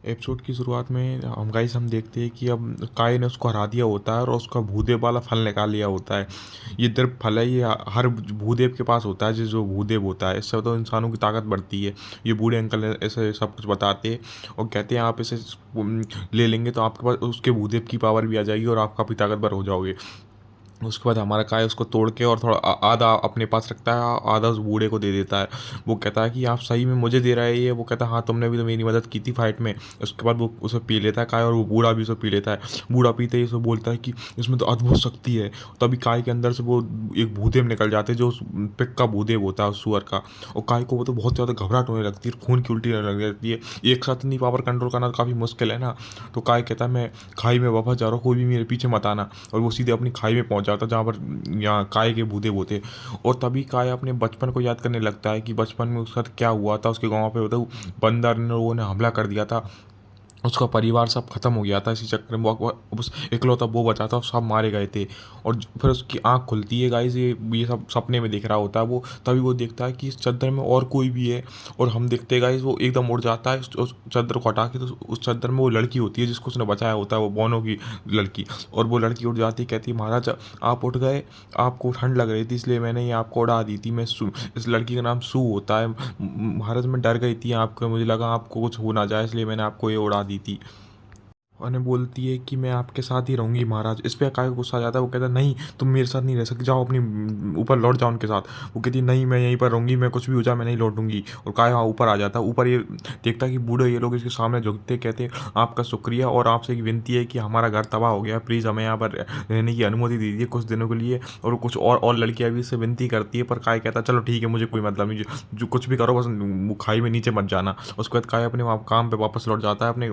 Episode की शुरुआत में हम देखते हैं कि अब काय ने उसको हरा दिया होता है और उसका भूदेव वाला फल निकाल लिया होता है। ये दिव्य फल है, ये हर भूदेव के पास होता है, जो भूदेव होता है। इससे तो इंसानों की ताकत बढ़ती है। ये बूढ़े अंकल ऐसे सब कुछ बताते हैं और कहते हैं आप इसे ले लेंगे तो आपके पास उसके भूदेव की पावर भी आ जाएगी और आप काफ़ी ताकतवर हो जाओगे। उसके बाद हमारा काय उसको तोड़ के और थोड़ा आधा अपने पास रखता है, आधा उस बूढ़े को दे देता है। वो कहता है कि आप सही में मुझे दे रहे हैं ये? वो कहता है हाँ, तुमने भी तो मेरी मदद की थी फाइट में। उसके बाद वो उसे पी लेता है काय, और वो बूढ़ा भी उसे पी लेता है। बूढ़ा पीते ही उसे बोलता है कि इसमें तो अद्भुत शक्ति है। तभी काय के अंदर से वो एक भूदेव निकल जाते हैं, जो उस पिक का भूदेव होता है, उस सुअर का। और काय को वो तो बहुत ज़्यादा घबराहट होने लगती है, खून की उल्टी होने लग जाती है। एक साथ इतनी पावर कंट्रोल करना काफ़ी मुश्किल है ना। तो काय कहता है मैं खाई में वापस जा रहा हूँ, कोई भी मेरे पीछे मत आना। और वो सीधे अपनी खाई में पहुंच जाता है, जहाँ पर यहाँ काय के भूदेव होते। और तभी काय अपने बचपन को याद करने लगता है कि बचपन में उसके साथ क्या हुआ था। उसके गांव पे बताऊँ, बंदर ने लोगों ने हमला कर दिया था, उसका परिवार सब खत्म हो गया था। इसी चक्कर में वो बस इकलौता वो बचा था, सब मारे गए थे। और फिर उसकी आंख खुलती है गाइस, ये सब सपने में देख रहा होता है वो। तभी वो देखता है कि इस चादर में और कोई भी है। और हम देखते हैं गाइस, वो एकदम उड़ जाता है उस चादर को हटा के, तो उस चादर में वो लड़की होती है जिसको उसने बचाया होता है, वो बोनो की लड़की। और वो लड़की उड़ जाती है, कहती है महाराज आप उठ गए, आपको ठंड लग रही थी इसलिए मैंने ये आपको उड़ा दी थी। इस लड़की का नाम सू होता है। महाराज मैं डर गई थी आपको, मुझे लगा आपको कुछ हो ना जाए, इसलिए मैंने आपको ये उड़ा दी थी। उन्हें बोलती है कि मैं आपके साथ ही रहूंगी महाराज। इस पे काय को गुस्सा आ जाता है। वो कहता है नहीं, तुम मेरे साथ नहीं रह सकती, जाओ अपनी ऊपर लौट जाओ उनके साथ। वो कहती है नहीं, मैं यहीं पर रहूंगी, मैं कुछ भी हो जाए मैं नहीं लौटूंगी। और काय वहाँ ऊपर आ जाता है। ऊपर ये देखता है कि बूढ़े ये लोग इसके सामने झुकते, कहते हैं आपका शुक्रिया और आपसे एक विनती है कि हमारा घर तबाह हो गया, प्लीज़ हमें यहाँ पर रहने की अनुमति दीजिए कुछ दिनों के लिए। और कुछ और लड़कियाँ भी इससे विनती करती है, पर काय कहता है चलो ठीक है, मुझे कोई मतलब नहीं, जो कुछ भी करो बस खाई में नीचे मत जाना। उसके बाद काय अपने वहाँ काम पे वापस लौट जाता है, अपने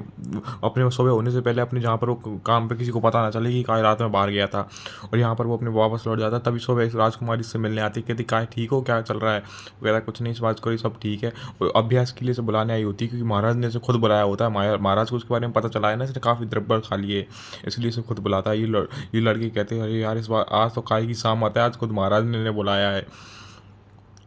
अपने सुबह होने से पहले, अपने जहाँ पर वो काम पे किसी को पता ना चले कि काय रात में बाहर गया था। और यहाँ पर वो अपने वापस लौट जाता है। तभी सुबह इस राजकुमारी से मिलने आती, कहती काय ठीक हो, क्या चल रहा है? वो कहता कुछ नहीं, इस बात करो सब ठीक है। और अभ्यास के लिए से बुलाने आई होती है, क्योंकि महाराज ने इसे खुद बुलाया होता है। महाराज को उसके बारे में पता चला है ना, इसने काफ़ी द्रव्य खा लिए, इसलिए इसे खुद बुलाता है। ये लड़के कहते हैं अरे यार, इस बार आज तो काय की शाम आता है, आज खुद महाराज ने इन्हें बुलाया है।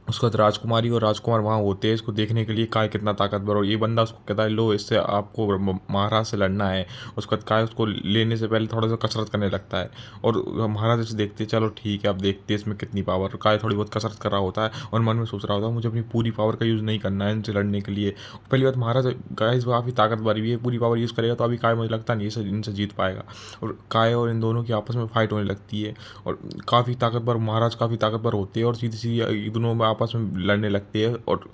उसके बाद राजकुमारी और राजकुमार वहाँ होते हैं इसको देखने के लिए, काय कितना ताकतवर। और ये बंदा उसको कहता है लो, इससे आपको महाराज से लड़ना है। उसके बाद काय उसको लेने से पहले थोड़ा सा कसरत करने लगता है। और महाराज इसे देखते चलो ठीक है, अब देखते हैं इसमें कितनी पावर। काय थोड़ी बहुत कसरत कर रहा होता है और मन में सोच रहा होता है मुझे अपनी पूरी पावर का यूज़ नहीं करना है इनसे लड़ने के लिए। पहली बात, महाराज काय काफ़ी ताकतवर भी है, पूरी पावर यूज़ करेगा तो अभी काय मुझे लगता नहीं इनसे जीत पाएगा। और काय और इन दोनों की आपस में फाइट होने लगती है। और काफ़ी ताकतवर महाराज काफ़ी ताकतवर होते हैं और सीधी सीधी दोनों में आपस में लड़ने लगते हैं। और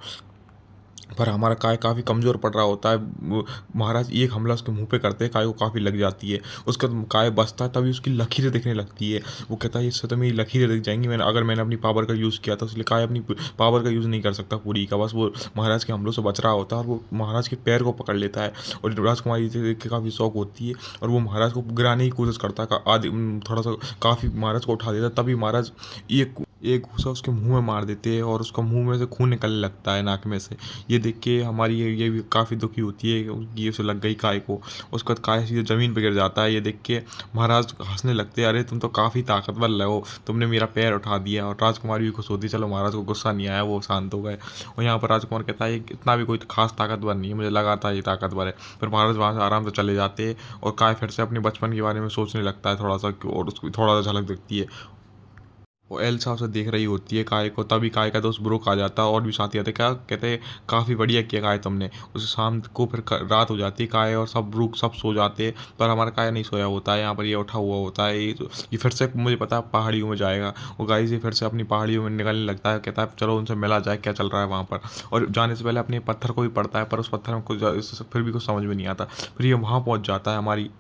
पर हमारा काय काफ़ी कमज़ोर पड़ रहा होता है। महाराज एक हमला उसके मुंह पे करते हैं, काय को काफ़ी लग जाती है। उसका काय बचता है, तभी उसकी लकीरें दिखने लगती है। वो कहता है इससे तो मेरी लकीरें दिख जाएंगी, मैंने अपनी पावर का यूज़ किया था। इसलिए काय अपनी पावर का यूज़ नहीं कर सकता पूरी का, बस वो महाराज के हमलों से बच रहा होता है। और वो महाराज के पैर को पकड़ लेता है। और राजकुमारी इसे देख के काफ़ी शौक होती है और वो महाराज को गिराने की कोशिश करता है, आदि थोड़ा सा काफ़ी महाराज को उठा देता है। तभी महाराज एक एक घूसा उसके मुंह में मार देते हैं और उसका मुंह में से खून निकलने लगता है नाक में से। ये देख के हमारी ये भी काफ़ी दुखी होती है कि उसे लग गई काय को। उसके बाद काय सीधे ज़मीन पर गिर जाता है। ये देख के महाराज हंसने लगते हैं, अरे तुम तो काफ़ी ताकतवर लगे, तुमने मेरा पैर उठा दिया। और राजकुमारी भी खुश होती है, चलो महाराज को गुस्सा नहीं आया, वो शांत हो गए। और यहाँ पर राजकुमार कहता है इतना भी कोई खास ताकतवर नहीं है, मुझे लगा था ये ताकतवर है। फिर महाराज वहाँ से आराम से चले जाते हैं और काय फिर से अपने बचपन के बारे में सोचने लगता है थोड़ा सा, और उसको थोड़ा सा झलक दिखती है। वो एल्सा उसे देख रही होती है काय को। तभी काय का दोस्त ब्रोक आ जाता है और भी साथी आते, क्या कहते हैं काफ़ी बढ़िया किया काय तुमने। उस शाम को फिर रात हो जाती है, काय और सब ब्रूक सब सो जाते हैं, पर हमारा काय नहीं सोया होता है। यहाँ पर ये उठा हुआ होता है, ये फिर से मुझे पता है पहाड़ियों में जाएगा। वो गाय से फिर से अपनी पहाड़ियों में निकलने लगता है, कहता है चलो उनसे मिला जाए क्या चल रहा है वहाँ पर। और जाने से पहले अपने पत्थर को भी पड़ता है, पर उस पत्थर में कुछ फिर भी कुछ समझ में नहीं आता। फिर ये वहाँ पहुँच जाता है हमारी,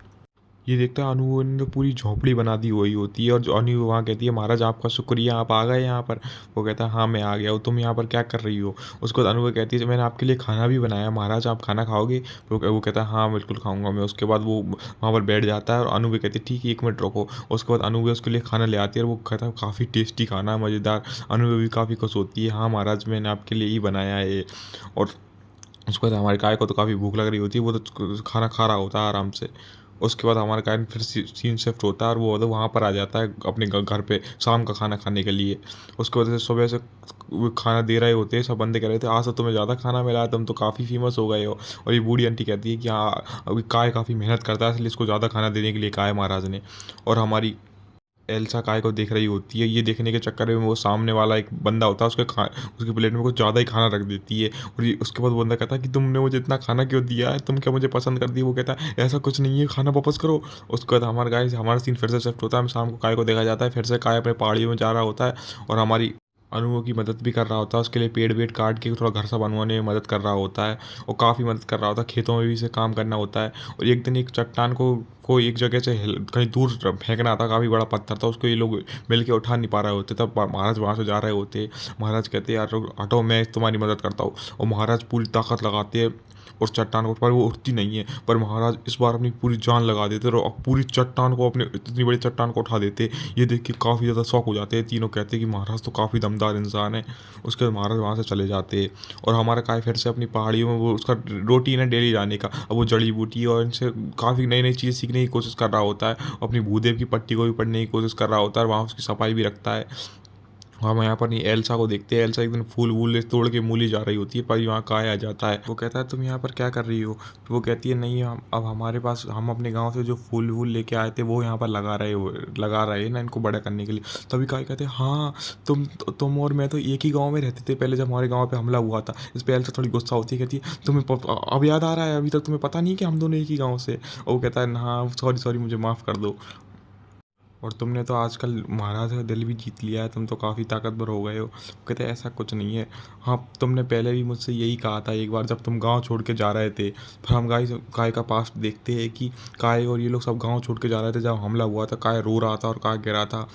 ये देखता है अनु ने तो पूरी झोंपड़ी बना दी हुई होती है। और जो अनु वहाँ कहती है महाराज आपका शुक्रिया, आप आ गए यहाँ पर। वो कहता है हाँ मैं आ गया हूँ, तुम यहाँ पर क्या कर रही हो? उसके बाद अनु कहती है मैंने आपके लिए खाना भी बनाया महाराज, आप खाना खाओगे? वो कहता है हाँ बिल्कुल खाऊंगा मैं। उसके बाद वो वहाँ पर बैठ जाता है और अनु कहती है ठीक है 1 मिनट रुको। उसके बाद अनु उसके लिए खाना ले आती है और वो कहता है काफ़ी टेस्टी खाना है, मज़ेदार। अनु भी काफ़ी खुश होती है, हाँ महाराज मैंने आपके लिए ही बनाया है ये। और उसके बाद हमारे काय को तो काफ़ी भूख लग रही होती है, वो तो खाना खा रहा होता है आराम से। उसके बाद हमारा गायन फिर सीन शिफ्ट होता है और वो वहाँ पर आ जाता है अपने घर पे शाम का खाना खाने के लिए। उसकी वजह से सुबह से वो खाना दे रहे होते हैं, सब बंदे कह रहे थे आज तो तुम्हें ज़्यादा खाना मिला है, तुम तो काफ़ी फेमस हो गए हो। और ये बूढ़ी आंटी कहती है कि हाँ अभी काय काफ़ी मेहनत करता है, इसलिए इसको ज़्यादा खाना देने के लिए कहा है महाराज ने। और हमारी एल्सा काय को देख रही होती है, ये देखने के चक्कर में वो सामने वाला एक बंदा होता है उसकी प्लेट में कुछ ज़्यादा ही खाना रख देती है। और ये उसके बाद वो बंदा कहता है कि तुमने मुझे इतना खाना क्यों दिया है, तुम क्या मुझे पसंद करती है? वो कहता है ऐसा कुछ नहीं है, खाना वापस करो। उसके बाद हमारा सीन फिर से शिफ्ट होता है, हम शाम को काय को देखा जाता है, फिर से काय अपने पहाड़ियों में जा रहा होता है और हमारी अनुओं की मदद भी कर रहा होता है, उसके लिए पेड़ वेड़ काट के थोड़ा घर सा बनवाने में मदद कर रहा होता है और काफ़ी मदद कर रहा होता है, खेतों में भी इसे काम करना होता है। और एक दिन एक चट्टान को एक जगह से कहीं दूर फेंकना था, काफ़ी बड़ा पत्थर था, उसको ये लोग मिल के उठा नहीं पा रहे होते, तब महाराज वहाँ से जा रहे होते। महाराज कहते यार हटो, मैं तुम्हारी मदद करता हूँ। और महाराज पूरी ताकत लगाते हैं उस चट्टान को, पर वो उठती नहीं है। पर महाराज इस बार अपनी पूरी जान लगा देते और पूरी चट्टान को, अपने इतनी बड़ी चट्टान को उठा देते। ये देख के काफ़ी ज़्यादा शौक हो जाते हैं तीनों, कहते हैं कि महाराज तो काफ़ी दमदार इंसान है। उसके बाद महाराज वहाँ से चले जाते हैं और हमारा काय फिर से अपनी पहाड़ियों में, वो उसका रूटीन है डेली जाने का। अब वो जड़ी बूटी और इनसे काफ़ी नई नई चीज़ें सीखने की कोशिश कर रहा होता है, अपनी भूदेव की पट्टी को भी पढ़ने की कोशिश कर रहा होता है और वहाँ उसकी सफाई भी रखता है। हम यहाँ पर नहीं एल्सा को देखते हैं, एल्सा एक दिन फूल वूल तोड़ के मूली जा रही होती है, पर यहाँ काय आ जाता है। वो कहता है तुम यहाँ पर क्या कर रही हो? तो वो कहती है नहीं, हम अब हमारे पास, हम अपने गांव से जो फूल वूल लेके आए थे वो यहाँ पर लगा रहे हैं ना इनको बड़ा करने के लिए। तभी काय कहते हैं हाँ, तुम और मैं तो एक ही गाँव में रहते थे पहले, जब हमारे गाँव पर हमला हुआ था। इस पर एल्सा थोड़ी गुस्सा होती है, कहती है तुम्हें अब याद आ रहा है, अभी तक तुम्हें पता नहीं कि हम दोनों एक ही गाँव से? और वो कहता है हाँ सॉरी सॉरी, मुझे माफ़ कर दो। और तुमने तो आजकल महाराज का दिल भी जीत लिया है, तुम तो काफ़ी ताकतवर हो गए हो। कहते ऐसा कुछ नहीं है। हाँ तुमने पहले भी मुझसे यही कहा था एक बार, जब तुम गांव छोड़ के जा रहे थे। फिर हम काय का पास्ट देखते हैं कि काय और ये लोग सब गांव छोड़ के जा रहे थे, जब हमला हुआ था काय रो रहा था और काय कह रहा था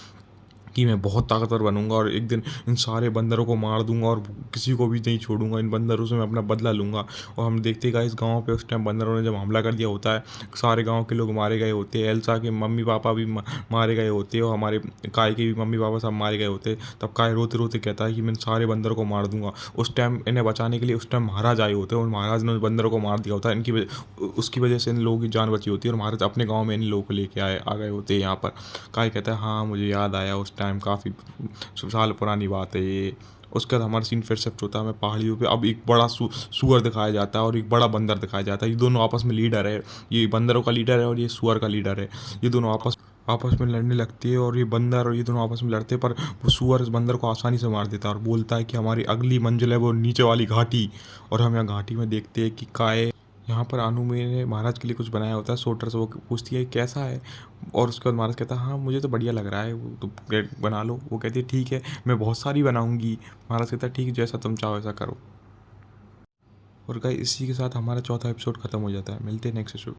कि मैं बहुत ताकतवर बनूंगा और एक दिन इन सारे बंदरों को मार दूंगा और किसी को भी नहीं छोड़ूंगा, इन बंदरों से मैं अपना बदला लूंगा। और हम देखते हैं इस गांव पे उस टाइम बंदरों ने जब हमला कर दिया होता है, सारे गांव के लोग मारे गए होते हैं, एल्सा के मम्मी पापा भी मारे गए होते हैं और हमारे काय के भी मम्मी पापा सब मारे गए होते। तब काय रोते रोते कहता है कि मैं सारे बंदरों को मार दूंगा। उस टाइम इन्हें बचाने के लिए उस टाइम महाराज आए होते हैं और महाराज ने बंदरों को मार दिया होता है, उसकी वजह से इन लोगों की जान बची होती है और महाराज अपने गाँव में इन लोगों को लेके आ गए होते हैं यहाँ पर। काय कहता है हाँ मुझे याद आया, उस टाइम काफ़ी साल पुरानी बात है ये। उसके बाद हमारा सीन फिर शिफ्ट होता है हमें पहाड़ियों पे। अब एक बड़ा सुअर दिखाया जाता है और एक बड़ा बंदर दिखाया जाता है, ये दोनों आपस में लीडर है। ये बंदरों का लीडर है और ये सुअर का लीडर है। ये दोनों आपस आपस में लड़ने लगती है और ये बंदर और ये दोनों आपस में लड़ते हैं, पर वो सुअर इस बंदर को आसानी से मार देता है और बोलता है कि हमारी अगली मंजिल है वो नीचे वाली घाटी। और हम यहाँ घाटी में देखते हैं कि काय यहाँ पर अनुमे ने महाराज के लिए कुछ बनाया होता है सोटर से। वो पूछती है कैसा है, और उसके बाद महाराज कहता है हाँ मुझे तो बढ़िया लग रहा है, वो तो बना लो। वो कहती है ठीक है मैं बहुत सारी बनाऊंगी। महाराज कहता है ठीक है जैसा तुम चाहो ऐसा करो। और गाइस इसी के साथ हमारा चौथा एपिसोड खत्म हो जाता है। मिलते हैं नेक्स्ट एपिसोड।